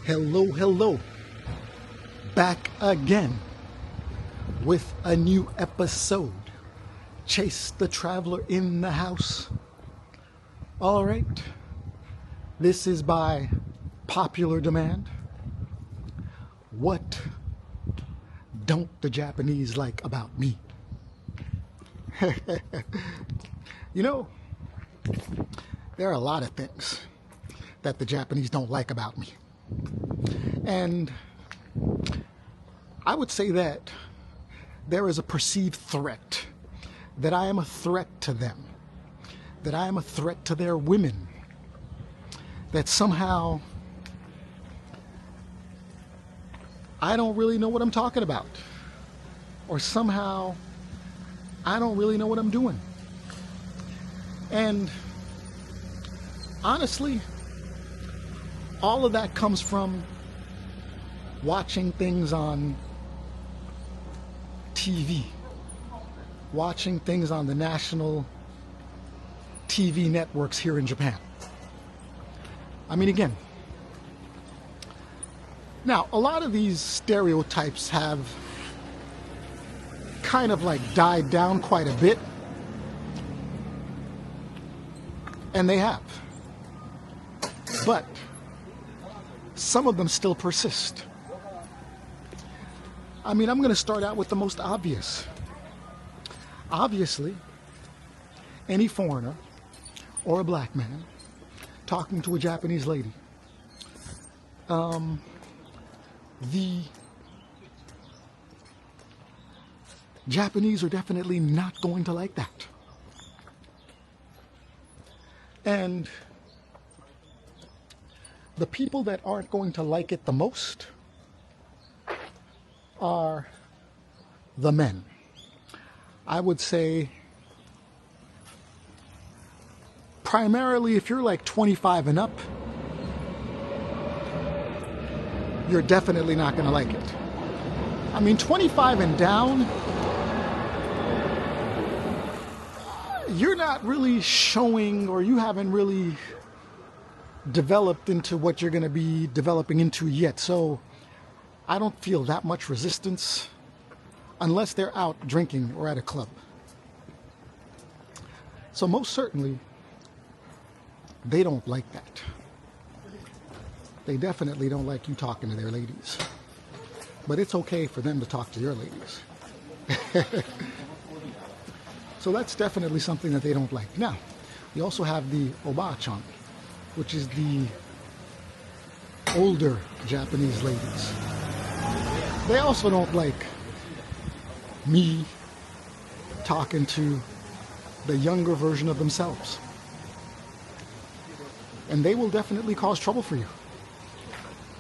Hello, hello. Back again with a new episode. Chase the Traveler in the house. All right. This is by popular demand. What don't the Japanese like about me? You know, there are a lot of things that the Japanese don't like about me. And I would say that there is a perceived threat, that I am a threat to them, that I am a threat to their women, that somehow I don't really know what I'm talking about, or somehow I don't really know what I'm doing. And honestly, all of that comes from watching things on TV, watching things on the national TV networks here in Japan. I mean, again, now a lot of these stereotypes have kind of like died down quite a bit, and they have, but some of them still persist. I mean, I'm going to start out with the most obvious. Obviously, any foreigner or a black man talking to a Japanese lady, the Japanese are definitely not going to like that. And the people that aren't going to like it the most are the men. I would say primarily if you're like 25 and up, you're definitely not going to like it. I mean, 25 and down, you're not really showing, or you haven't really developed into what you're going to be developing into yet. So I don't feel that much resistance unless they're out drinking or at a club. So most certainly, they don't like that. They definitely don't like you talking to their ladies. But it's okay for them to talk to your ladies. So that's definitely something that they don't like. Now, we also have the Oba-chan, which is the older Japanese ladies. They also don't like me talking to the younger version of themselves. And they will definitely cause trouble for you.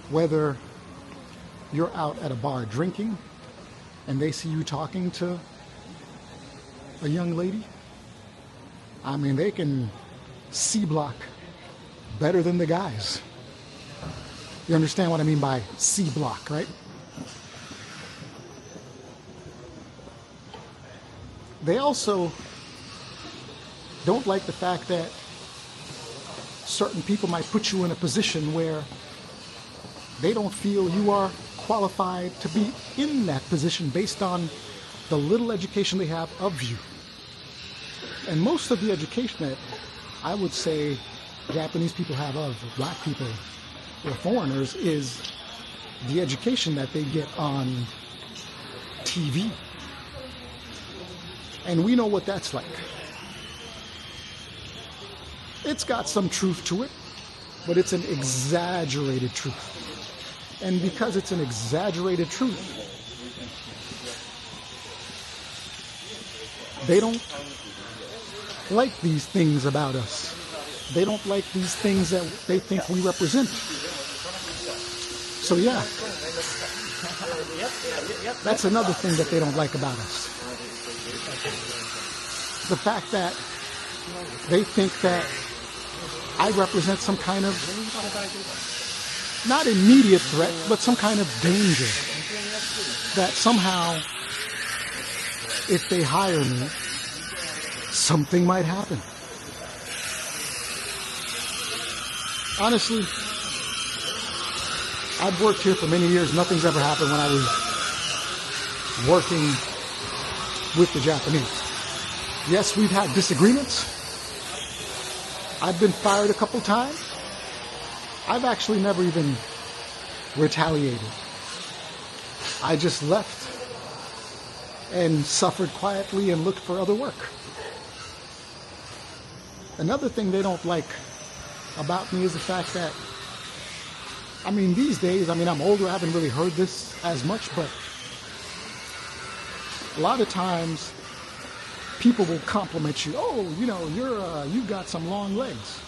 Whether you're out at a bar drinking and they see you talking to a young lady, I mean, they can C-block better than the guys. You understand what I mean by C-block, right? They also don't like the fact that certain people might put you in a position where they don't feel you are qualified to be in that position based on the little education they have of you. And most of the education that I would say Japanese people have of black people or foreigners is the education that they get on TV. And we know what that's like. It's got some truth to it, but it's an exaggerated truth. And because it's an exaggerated truth, they don't like these things about us. They don't like these things that they think we represent. So yeah, that's another thing that they don't like about us. The fact that they think that I represent some kind of, not immediate threat, but some kind of danger. That somehow, if they hire me, something might happen. Honestly, I've worked here for many years. Nothing's ever happened when I was working with the Japanese. Yes, we've had disagreements. I've been fired a couple times. I've actually never even retaliated. I just left and suffered quietly and looked for other work. Another thing they don't like about me is the fact that, these days, I'm older, I haven't really heard this as much, but a lot of times people will compliment you. Oh, you've got some long legs.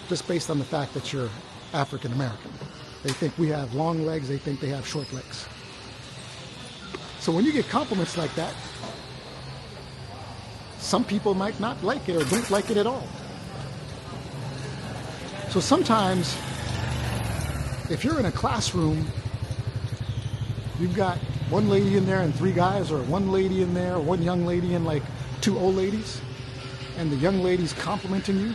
Just based on the fact that you're African American. They think we have long legs, they think they have short legs. So when you get compliments like that, some people might not like it or don't like it at all. So sometimes, if you're in a classroom, you've got one lady in there and three guys, or one lady in there, one young lady and like two old ladies, and the young lady's complimenting you,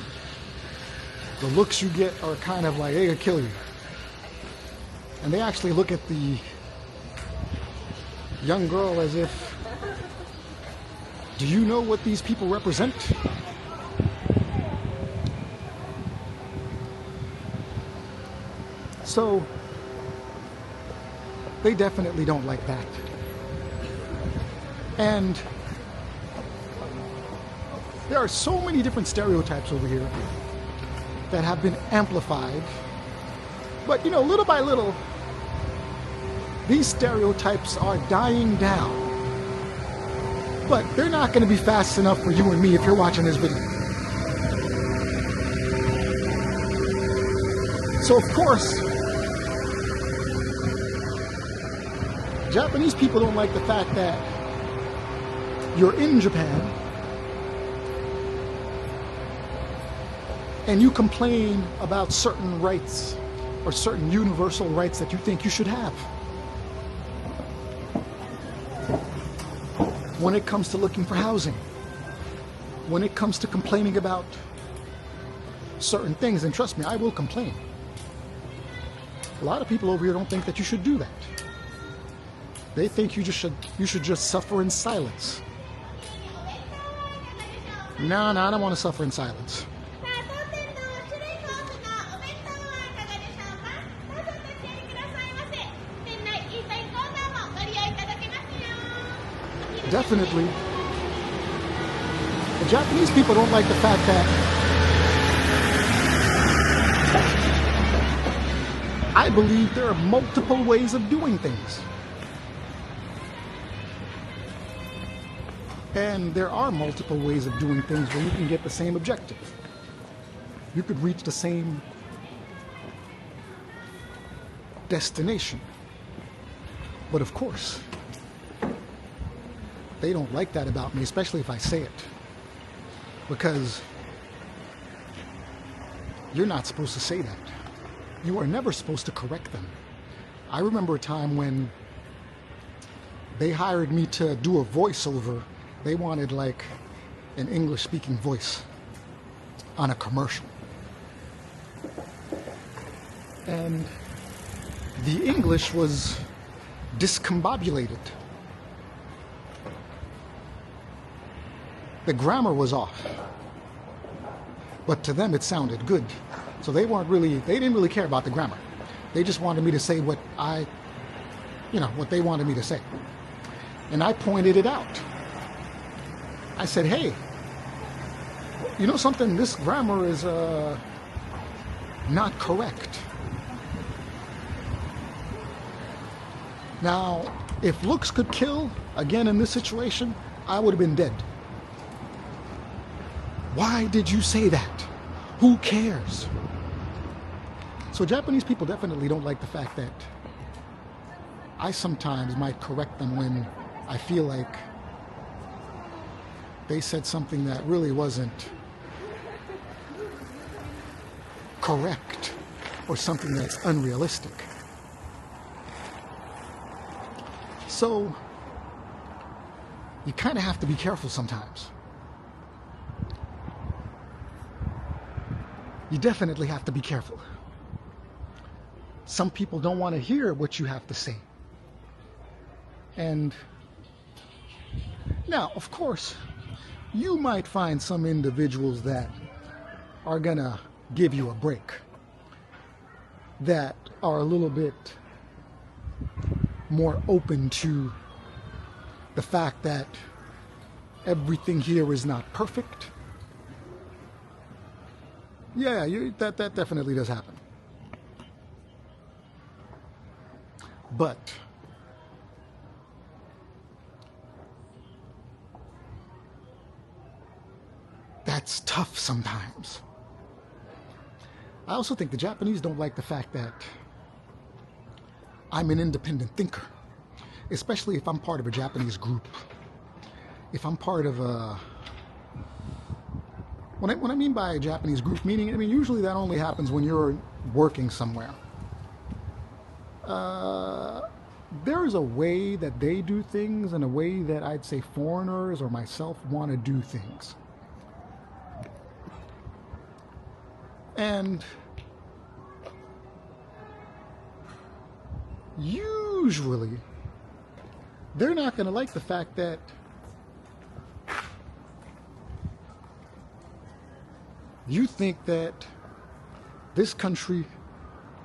the looks you get are kind of like, they're gonna kill you. And they actually look at the young girl as if, do you know what these people represent? So, they definitely don't like that. And there are so many different stereotypes over here that have been amplified. But little by little, these stereotypes are dying down. But they're not going to be fast enough for you and me if you're watching this video. So of course, Japanese people don't like the fact that you're in Japan and you complain about certain rights or certain universal rights that you think you should have. When it comes to looking for housing, when it comes to complaining about certain things, and trust me, I will complain. A lot of people over here don't think that you should do that. They think you should just suffer in silence. No, I don't want to suffer in silence. Definitely. The Japanese people don't like the fact that I believe there are multiple ways of doing things. And there are multiple ways of doing things where you can get the same objective. You could reach the same destination. But of course, they don't like that about me, especially if I say it. Because you're not supposed to say that. You are never supposed to correct them. I remember a time when they hired me to do a voiceover. They wanted like an English-speaking voice on a commercial. And the English was discombobulated. The grammar was off. But to them it sounded good. So they didn't really care about the grammar. They just wanted me to say what what they wanted me to say. And I pointed it out. I said, hey, you know something, this grammar is not correct. Now, if looks could kill, again in this situation, I would have been dead. Why did you say that? Who cares? So Japanese people definitely don't like the fact that I sometimes might correct them when I feel like they said something that really wasn't correct or something that's unrealistic. So you kind of have to be careful sometimes. You definitely have to be careful. some people don't want to hear what you have to say. And now, of course, you might find some individuals that are gonna give you a break, that are a little bit more open to the fact that everything here is not perfect. Yeah, that definitely does happen. But that's tough sometimes. I also think the Japanese don't like the fact that I'm an independent thinker, especially if I'm part of a Japanese group. If I'm part of a... What I mean by a Japanese group, meaning, usually that only happens when you're working somewhere. There is a way that they do things and a way that I'd say foreigners or myself want to do things. And usually, they're not going to like the fact that you think that this country,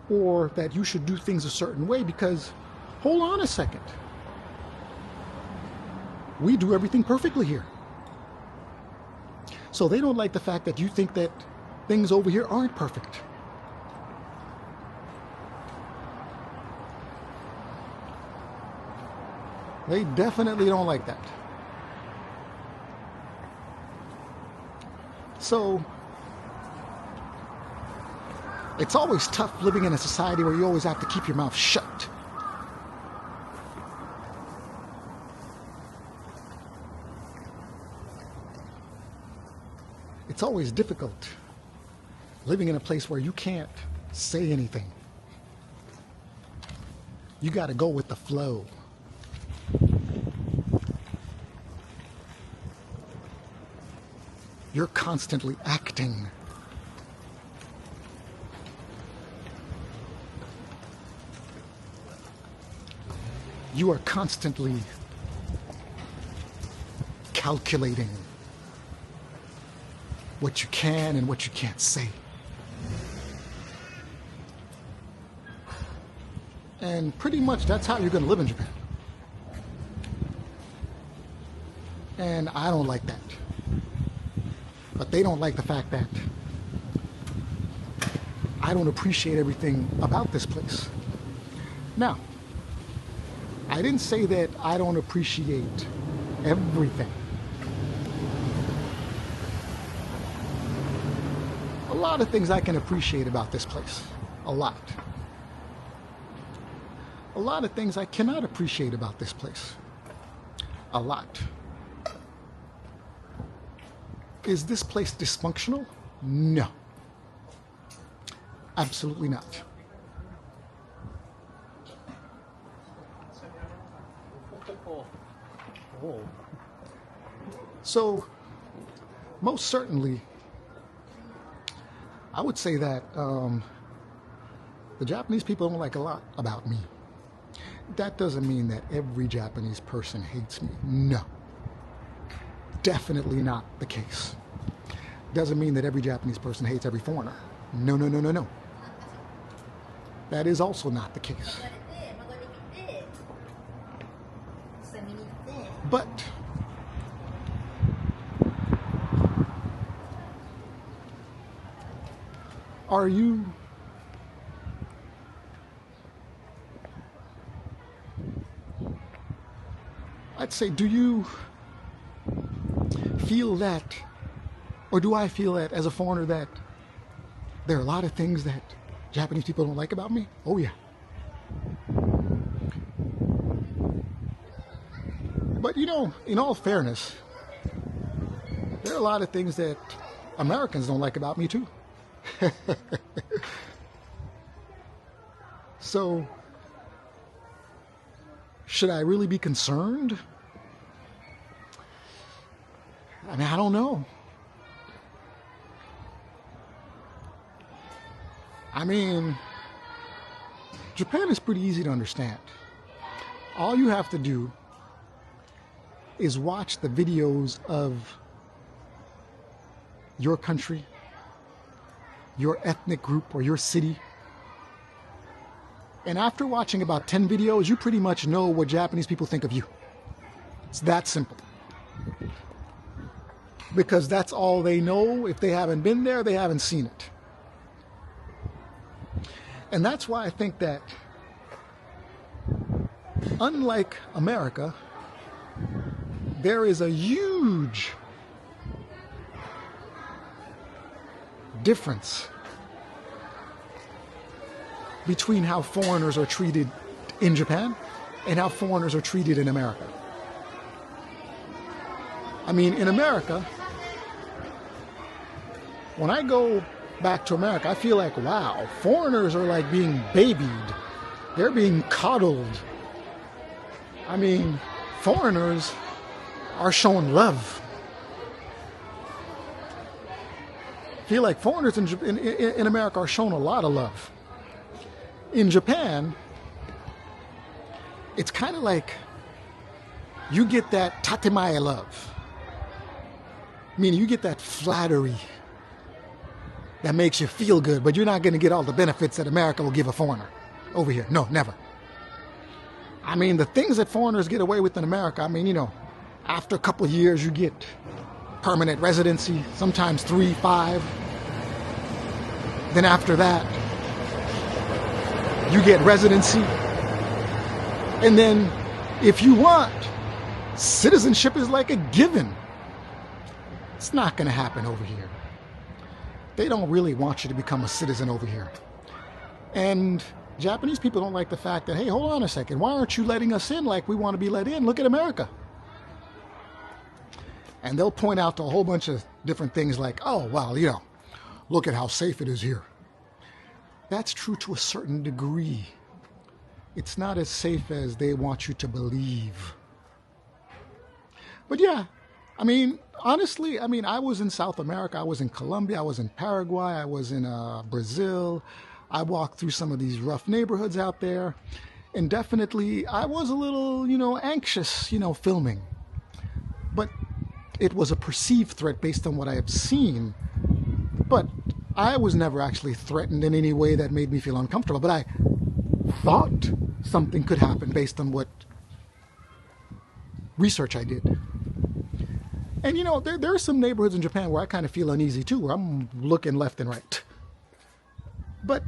or that you should do things a certain way, because, hold on a second, we do everything perfectly here. So they don't like the fact that you think that things over here aren't perfect. They definitely don't like that. So it's always tough living in a society where you always have to keep your mouth shut. It's always difficult living in a place where you can't say anything. You got to go with the flow. You're constantly acting. You are constantly calculating what you can and what you can't say. And pretty much that's how you're going to live in Japan. And I don't like that. But they don't like the fact that I don't appreciate everything about this place. Now, I didn't say that I don't appreciate everything. A lot of things I can appreciate about this place. A lot. A lot of things I cannot appreciate about this place. A lot. Is this place dysfunctional? No. Absolutely not. So, most certainly, I would say that the Japanese people don't like a lot about me. That doesn't mean that every Japanese person hates me. No. Definitely not the case. Doesn't mean that every Japanese person hates every foreigner. No, no, no, no, no. That is also not the case. But are you I'd say, do you feel that, or do I feel that as a foreigner that there are a lot of things that Japanese people don't like about me? Oh yeah. But you know, in all fairness, there are a lot of things that Americans don't like about me too. So, should I really be concerned? I mean, I don't know. I mean, Japan is pretty easy to understand. All you have to do is watch the videos of your country, your ethnic group, or your city. And after watching about 10 videos, you pretty much know what Japanese people think of you. It's that simple. Because that's all they know. If they haven't been there, they haven't seen it. And that's why I think that, unlike America, there is a huge difference between how foreigners are treated in Japan and how foreigners are treated in America. I mean, in America, when I go back to America, I feel like, wow, foreigners are like being babied. They're being coddled. I mean, foreigners are shown love. I feel like foreigners in America are shown a lot of love. In Japan, it's kind of like you get that tatemae love. Meaning you get that flattery that makes you feel good, but you're not going to get all the benefits that America will give a foreigner over here. No, never. I mean, the things that foreigners get away with in America, I mean, you know, after a couple of years, you get permanent residency, sometimes 3, 5. Then after that, you get residency. And then, if you want, citizenship is like a given. It's not going to happen over here. They don't really want you to become a citizen over here. And Japanese people don't like the fact that, hey, hold on a second, why aren't you letting us in like we want to be let in? Look at America. And they'll point out to a whole bunch of different things like, oh, well, you know, look at how safe it is here. That's true to a certain degree. It's not as safe as they want you to believe. But yeah, I mean, honestly, I mean, I was in South America. I was in Colombia. I was in Paraguay. I was in Brazil. I walked through some of these rough neighborhoods out there. And definitely, I was a little, you know, anxious, you know, filming. But it was a perceived threat based on what I have seen. But I was never actually threatened in any way that made me feel uncomfortable. But I thought something could happen based on what research I did. And, you know, there are some neighborhoods in Japan where I kind of feel uneasy, too, where I'm looking left and right. But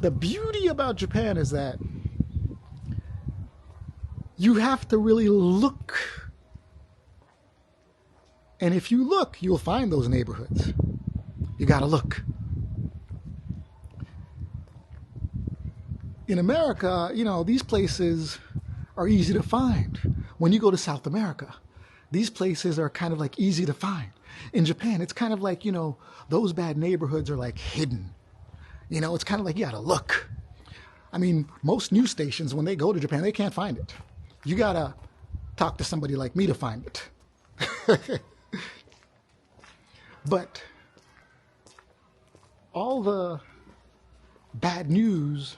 the beauty about Japan is that you have to really look. And if you look, you'll find those neighborhoods. You got to look. In America, you know, these places are easy to find. When you go to South America, these places are kind of like easy to find. In Japan, it's kind of like, you know, those bad neighborhoods are like hidden. You know, it's kind of like you gotta look. I mean, most news stations, when they go to Japan, they can't find it. You gotta talk to somebody like me to find it. But all the bad news,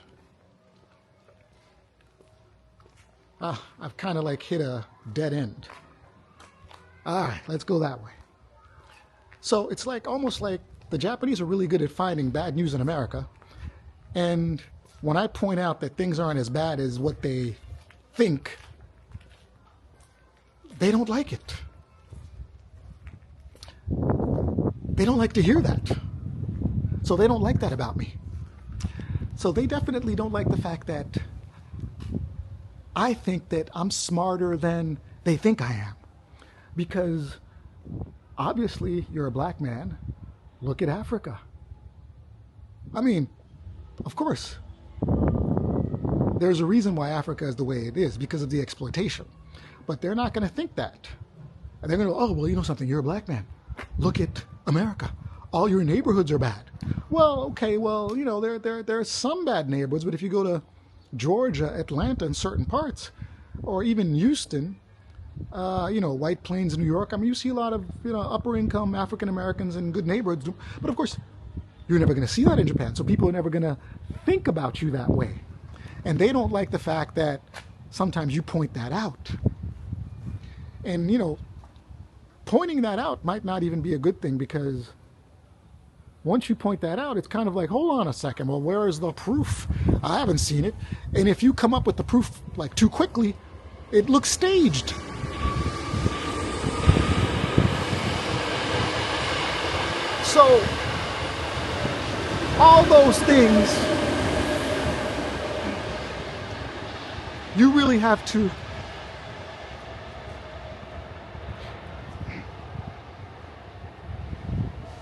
I've kind of like hit a dead end. All right, let's go that way. So it's like almost like the Japanese are really good at finding bad news in America. And when I point out that things aren't as bad as what they think, they don't like it. They don't like to hear that. So they don't like that about me. So they definitely don't like the fact that I think that I'm smarter than they think I am. Because obviously you're a black man. Look at Africa. I mean, of course, there's a reason why Africa is the way it is, because of the exploitation. But they're not going to think that. And they're going to go, oh, well, you know something, you're a black man. Look at America. All your neighborhoods are bad. Well, okay, well, you know, there are some bad neighborhoods, but if you go to Georgia, Atlanta, and certain parts, or even Houston, you know, White Plains, New York, I mean, you see a lot of, you know, upper income African Americans in good neighborhoods. But of course, you're never going to see that in Japan. So people are never going to think about you that way. And they don't like the fact that sometimes you point that out. And, pointing that out might not even be a good thing, because once you point that out, it's kind of like, hold on a second, well, where is the proof? I haven't seen it. And if you come up with the proof like too quickly, it looks staged. So, all those things, you really have to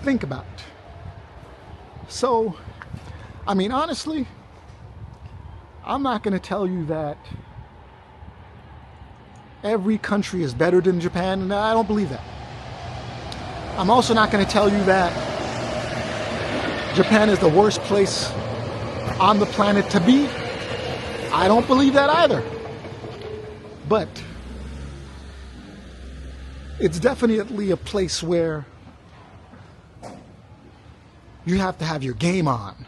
think about. So, honestly, I'm not going to tell you that every country is better than Japan, and I don't believe that. I'm also not going to tell you that Japan is the worst place on the planet to be. I don't believe that either. But it's definitely a place where you have to have your game on.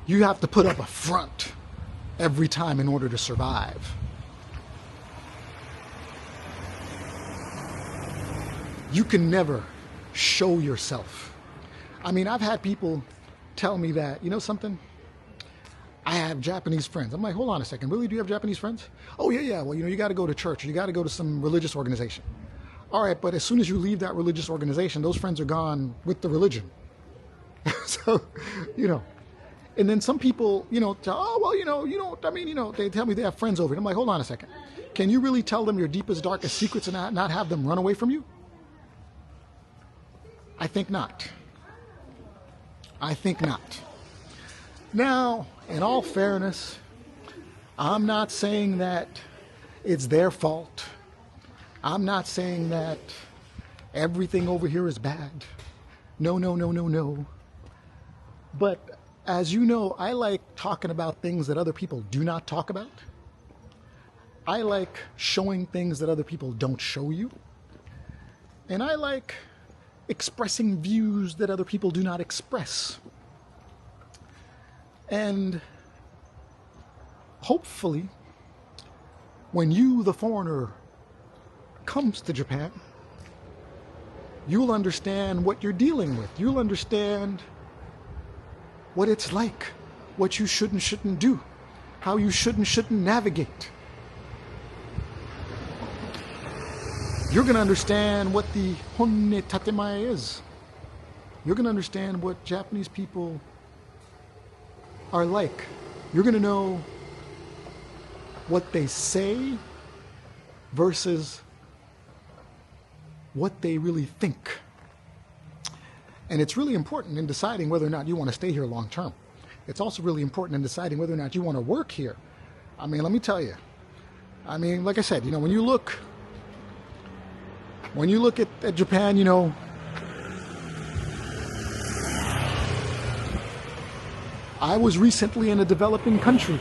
You have to put up a front every time in order to survive. You can never show yourself. I've had people tell me that, something? I have Japanese friends. I'm like, hold on a second. Really? Do you have Japanese friends? Oh, yeah. Well, you got to go to church. You got to go to some religious organization. All right, but as soon as you leave that religious organization, those friends are gone with the religion. So, And then some people, tell, they tell me they have friends over. And I'm like, hold on a second. Can you really tell them your deepest, darkest secrets and not have them run away from you? I think not. Now, in all fairness, I'm not saying that it's their fault. I'm not saying that everything over here is bad. No. But as you know, I like talking about things that other people do not talk about. I like showing things that other people don't show you. And I like expressing views that other people do not express. And hopefully, when you, the foreigner, comes to Japan, you'll understand what you're dealing with. You'll understand what it's like, what you should and shouldn't do, how you should and shouldn't navigate. You're going to understand what the honne tatemae is. You're going to understand what Japanese people are like. You're going to know what they say versus what they really think. And it's really important in deciding whether or not you want to stay here long term. It's also really important in deciding whether or not you want to work here. Let me tell you. Like I said, when you look at Japan, I was recently in a developing country.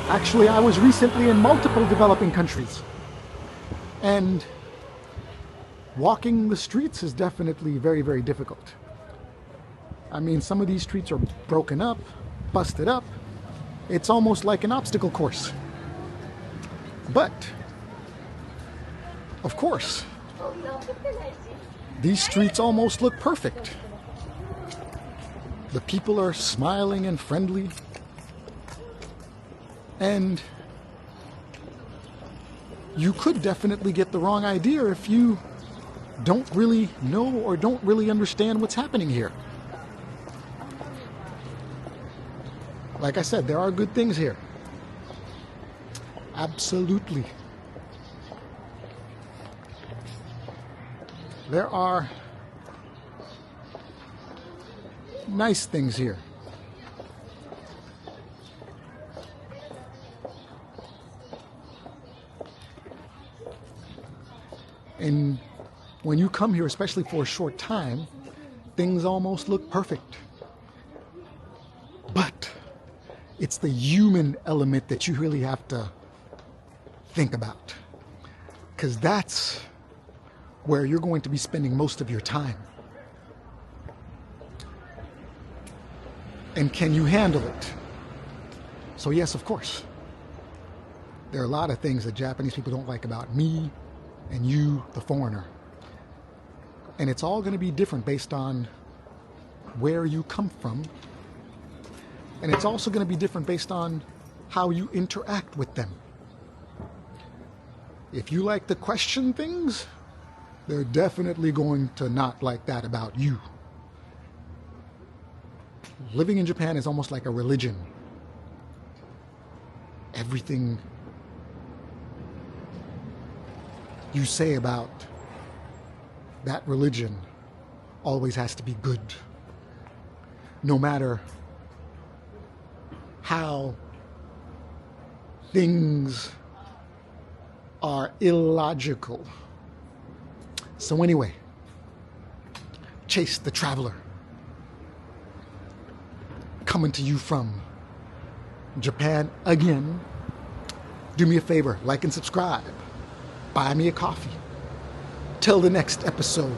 Actually, I was recently in multiple developing countries. And walking the streets is definitely very, very difficult. Some of these streets are broken up, busted up. It's almost like an obstacle course. But, of course, these streets almost look perfect. The people are smiling and friendly. And you could definitely get the wrong idea if you don't really know or don't really understand what's happening here. Like I said, there are good things here. Absolutely. There are nice things here. And when you come here, especially for a short time, things almost look perfect. But it's the human element that you really have to think about. Because that's where you're going to be spending most of your time. And can you handle it? So yes, of course, there are a lot of things that Japanese people don't like about me and you, the foreigner. And it's all going to be different based on where you come from. And it's also going to be different based on how you interact with them. If you like to question things, they're definitely going to not like that about you. Living in Japan is almost like a religion. Everything you say about that religion always has to be good. No matter how things are illogical. So anyway, Chase the Traveler, coming to you from Japan again. Do me a favor, like and subscribe. Buy me a coffee. Till the next episode.